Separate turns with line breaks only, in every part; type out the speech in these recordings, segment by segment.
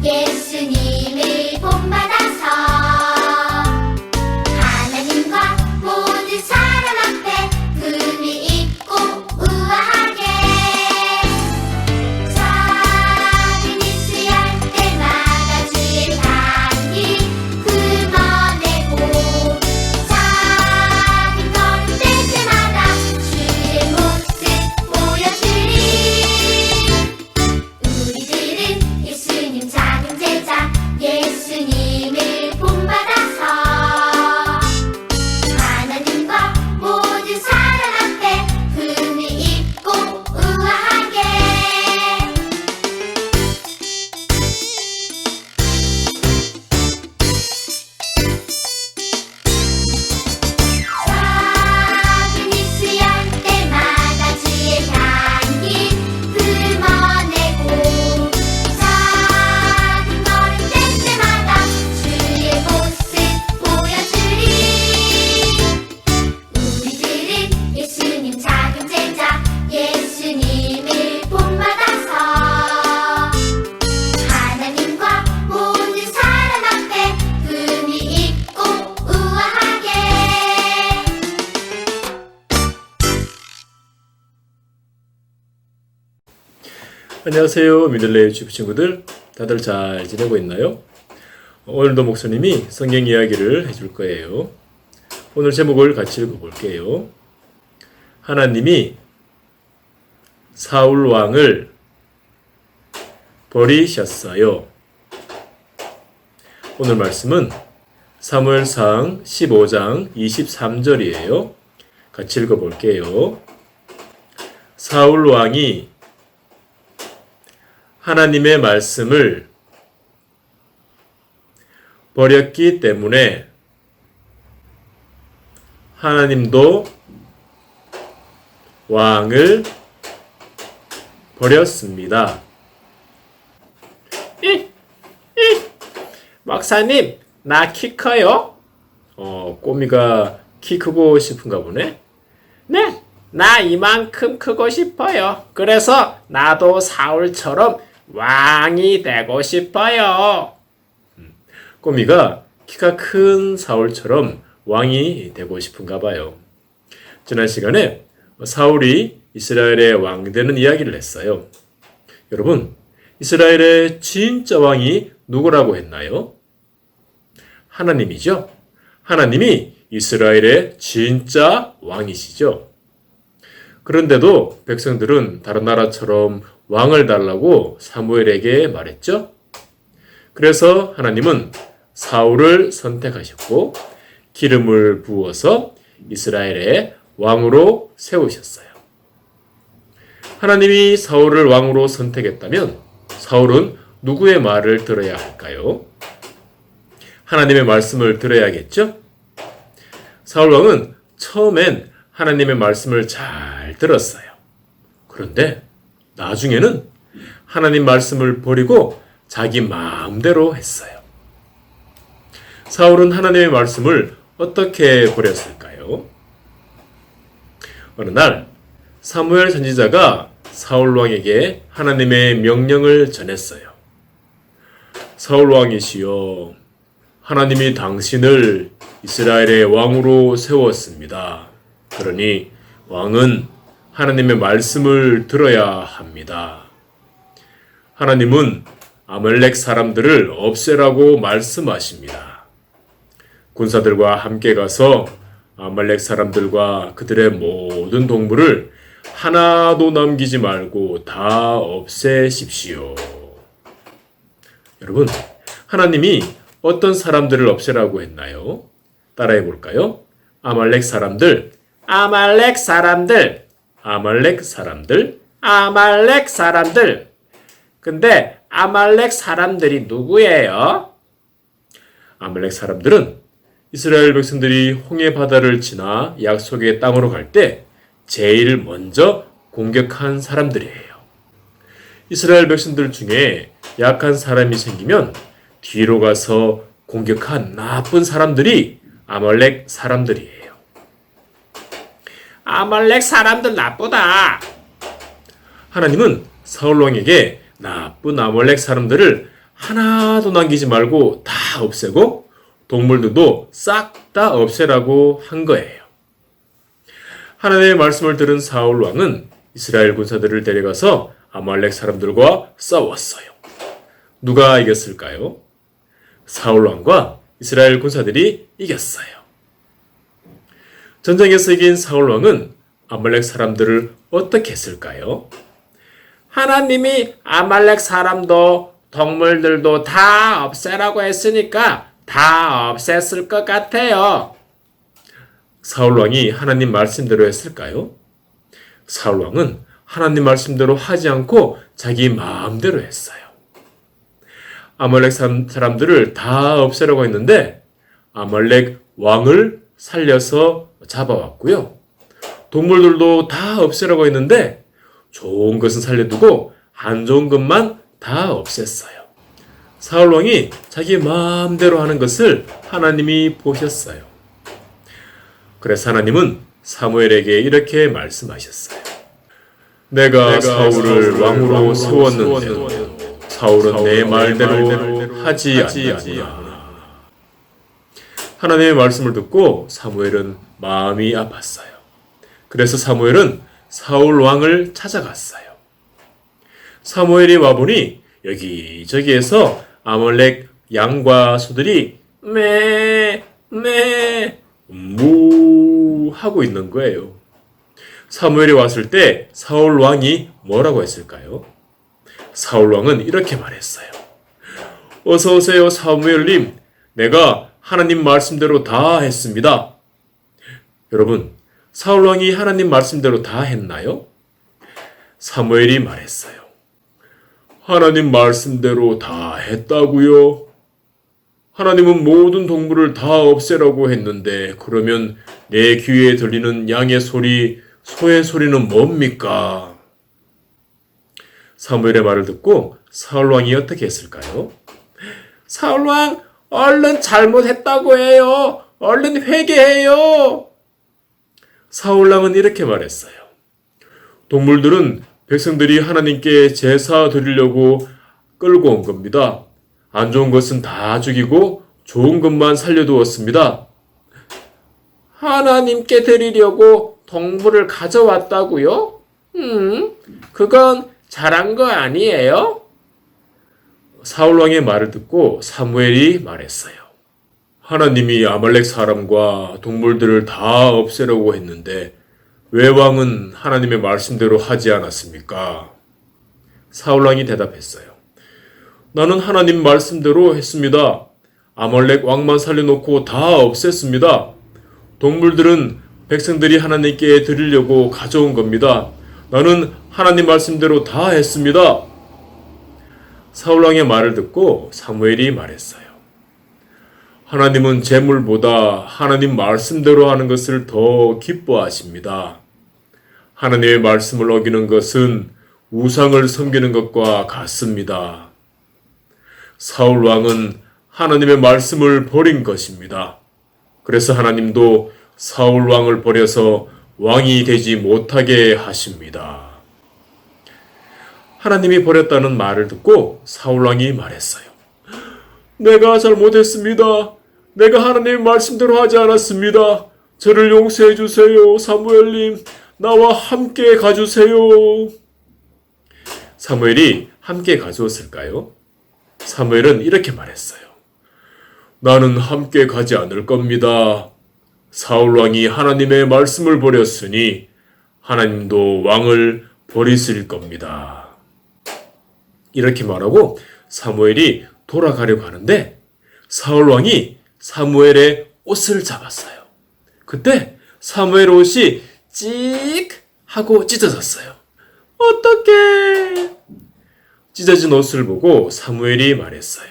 예수님을 본받아서 하나님과 모든 사람 앞에 품위 있고 우아하게 작은 입술할 때마다 주의 향기 품어내고 작은 걸음 뗄 때마다 주의 모습 보여주리. 우리들은 예수님 작은 제자 예수님을 본받아서 하나님과 모든 사람 앞에 품위 있고 우아하게 작은 입술할 때마다 주의 향기 품어내고 작은 걸음 뗄 때마다 주의 모습 보여주리. 우리들은 예수님 작은 제자 예수님을 본받아서 하나님과 모든 사람 앞에 품위 있고 우아하게
안녕하세요. 미들레 유튜브 친구들, 다들 잘 지내고 있나요? 오늘도 목사님이 성경 이야기를 해줄 거예요. 오늘 제목을 같이 읽어볼게요. 하나님이 사울 왕을 버리셨어요. 오늘 말씀은 사무엘상 15장 23절이에요. 같이 읽어볼게요. 사울 왕이 하나님의 말씀을 버렸기 때문에 하나님도 왕을 버렸습니다.
목사님, 나 키 커요?
꼬미가 키 크고 싶은가 보네?
네, 나 이만큼 크고 싶어요. 그래서 나도 사울처럼 왕이 되고 싶어요.
꼬미가 키가 큰 사울처럼 왕이 되고 싶은가 봐요. 지난 시간에 사울이 이스라엘의 왕 되는 이야기를 했어요. 여러분, 이스라엘의 진짜 왕이 누구라고 했나요? 하나님이죠. 하나님이 이스라엘의 진짜 왕이시죠. 그런데도 백성들은 다른 나라처럼 왕을 달라고 사무엘에게 말했죠. 그래서 하나님은 사울을 선택하셨고 기름을 부어서 이스라엘의 왕으로 세우셨어요. 하나님이 사울을 왕으로 선택했다면 사울은 누구의 말을 들어야 할까요? 하나님의 말씀을 들어야겠죠? 사울 왕은 처음엔 하나님의 말씀을 잘 들었어요. 그런데 나중에는 하나님 말씀을 버리고 자기 마음대로 했어요. 사울은 하나님의 말씀을 어떻게 버렸을까요? 어느 날 사무엘 선지자가 사울 왕에게 하나님의 명령을 전했어요. 사울 왕이시여, 하나님이 당신을 이스라엘의 왕으로 세웠습니다. 그러니 왕은 하나님의 말씀을 들어야 합니다. 하나님은 아말렉 사람들을 없애라고 말씀하십니다. 군사들과 함께 가서 아말렉 사람들과 그들의 모든 동물을 하나도 남기지 말고 다 없애십시오. 여러분, 하나님이 어떤 사람들을 없애라고 했나요? 따라해 볼까요? 아말렉 사람들,
아말렉 사람들,
아말렉 사람들.
아말렉 사람들. 근데 아말렉 사람들이 누구예요?
아말렉 사람들은 이스라엘 백성들이 홍해 바다를 지나 약속의 땅으로 갈 때 제일 먼저 공격한 사람들이에요. 이스라엘 백성들 중에 약한 사람이 생기면 뒤로 가서 공격한 나쁜 사람들이 아말렉 사람들이에요.
아말렉 사람들 나쁘다.
하나님은 사울 왕에게 나쁜 아말렉 사람들을 하나도 남기지 말고 다 없애고 동물들도 싹 다 없애라고 한 거예요. 하나님의 말씀을 들은 사울 왕은 이스라엘 군사들을 데려가서 아말렉 사람들과 싸웠어요. 누가 이겼을까요? 사울 왕과 이스라엘 군사들이 이겼어요. 전쟁에서 이긴 사울 왕은 아말렉 사람들을 어떻게 했을까요?
하나님이 아말렉 사람도 동물들도 다 없애라고 했으니까 다 없앴을 것 같아요.
사울 왕이 하나님 말씀대로 했을까요? 사울 왕은 하나님 말씀대로 하지 않고 자기 마음대로 했어요. 아말렉 사람들을 다 없애려고 했는데 아말렉 왕을 살려서 잡아왔고요. 동물들도 다 없애려고 했는데 좋은 것은 살려두고 안 좋은 것만 다 없앴어요. 사울 왕이 자기 마음대로 하는 것을 하나님이 보셨어요. 그래서 하나님은 사무엘에게 이렇게 말씀하셨어요. 내가 사울을 왕으로 세웠는데 사울은 내 말대로 하지 않는구나. 하나님의 말씀을 듣고 사무엘은 마음이 아팠어요. 그래서 사무엘은 사울 왕을 찾아갔어요. 사무엘이 와보니 여기저기에서 아말렉 양과 소들이 매 무 하고 있는 거예요. 사무엘이 왔을 때 사울 왕이 뭐라고 했을까요? 사울 왕은 이렇게 말했어요. 어서 오세요, 사무엘님. 내가 하나님 말씀대로 다 했습니다. 여러분, 사울 왕이 하나님 말씀대로 다 했나요? 사무엘이 말했어요. 하나님 말씀대로 다 했다고요? 하나님은 모든 동물을 다 없애라고 했는데 그러면 내 귀에 들리는 양의 소리, 소의 소리는 뭡니까? 사무엘의 말을 듣고 사울 왕이 어떻게 했을까요?
사울 왕, 얼른 잘못했다고 해요. 얼른 회개해요.
사울 왕은 이렇게 말했어요. 동물들은 백성들이 하나님께 제사 드리려고 끌고 온 겁니다. 안 좋은 것은 다 죽이고 좋은 것만 살려두었습니다.
하나님께 드리려고 동물을 가져왔다고요? 그건 잘한 거 아니에요?
사울왕의 말을 듣고 사무엘이 말했어요. 하나님이 아말렉 사람과 동물들을 다 없애려고 했는데 왜 왕은 하나님의 말씀대로 하지 않았습니까? 사울왕이 대답했어요. 나는 하나님 말씀대로 했습니다. 아말렉 왕만 살려놓고 다 없앴습니다. 동물들은 백성들이 하나님께 드리려고 가져온 겁니다. 나는 하나님 말씀대로 다 했습니다. 사울왕의 말을 듣고 사무엘이 말했어요. 하나님은 재물보다 하나님 말씀대로 하는 것을 더 기뻐하십니다. 하나님의 말씀을 어기는 것은 우상을 섬기는 것과 같습니다. 사울 왕은 하나님의 말씀을 버린 것입니다. 그래서 하나님도 사울 왕을 버려서 왕이 되지 못하게 하십니다. 하나님이 버렸다는 말을 듣고 사울 왕이 말했어요. 내가 잘못했습니다. 내가 하나님의 말씀대로 하지 않았습니다. 저를 용서해 주세요. 사무엘님, 나와 함께 가주세요. 사무엘이 함께 가주었을까요? 사무엘은 이렇게 말했어요. 나는 함께 가지 않을 겁니다. 사울 왕이 하나님의 말씀을 버렸으니 하나님도 왕을 버리실 겁니다. 이렇게 말하고 사무엘이 돌아가려고 하는데 사울 왕이 사무엘의 옷을 잡았어요. 그때 사무엘 옷이 찍 하고 찢어졌어요. 어떡해? 찢어진 옷을 보고 사무엘이 말했어요.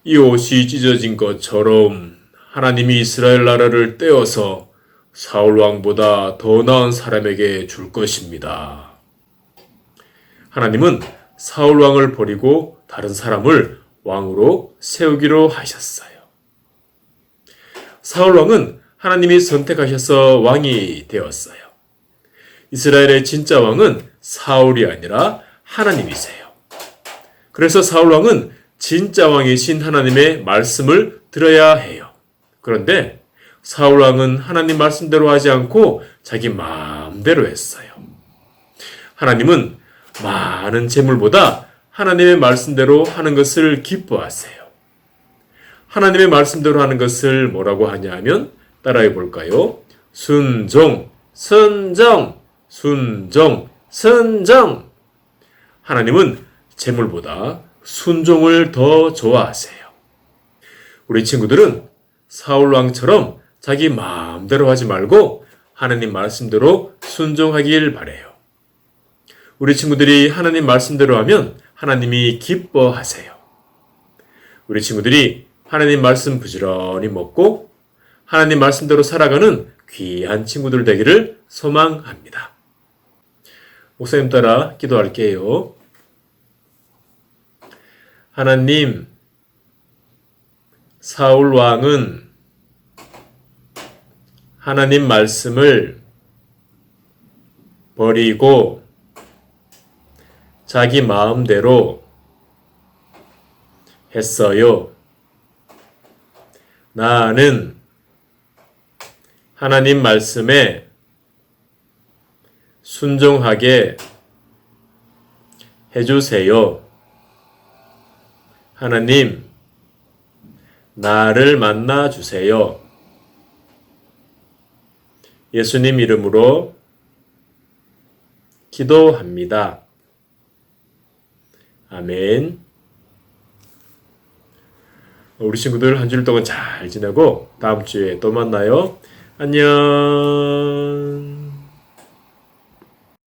이 옷이 찢어진 것처럼 하나님이 이스라엘 나라를 떼어서 사울 왕보다 더 나은 사람에게 줄 것입니다. 하나님은 사울 왕을 버리고 다른 사람을 왕으로 세우기로 하셨어요. 사울 왕은 하나님이 선택하셔서 왕이 되었어요. 이스라엘의 진짜 왕은 사울이 아니라 하나님이세요. 그래서 사울 왕은 진짜 왕이신 하나님의 말씀을 들어야 해요. 그런데 사울 왕은 하나님 말씀대로 하지 않고 자기 마음대로 했어요. 하나님은 많은 재물보다 하나님의 말씀대로 하는 것을 기뻐하세요. 하나님의 말씀대로 하는 것을 뭐라고 하냐 하면 따라해 볼까요? 순종, 순종, 순종, 순종. 하나님은 재물보다 순종을 더 좋아하세요. 우리 친구들은 사울 왕처럼 자기 마음대로 하지 말고 하나님 말씀대로 순종하길 바래요. 우리 친구들이 하나님 말씀대로 하면 하나님이 기뻐하세요. 우리 친구들이 하나님 말씀 부지런히 먹고 하나님 말씀대로 살아가는 귀한 친구들 되기를 소망합니다. 목사님 따라 기도할게요. 하나님, 사울 왕은 하나님 말씀을 버리고 자기 마음대로 했어요. 나는 하나님 말씀에 순종하게 해주세요. 하나님, 나를 만나 주세요. 예수님 이름으로 기도합니다. 아멘. 우리 친구들 한 주일 동안 잘 지내고 다음 주에 또 만나요. 안녕.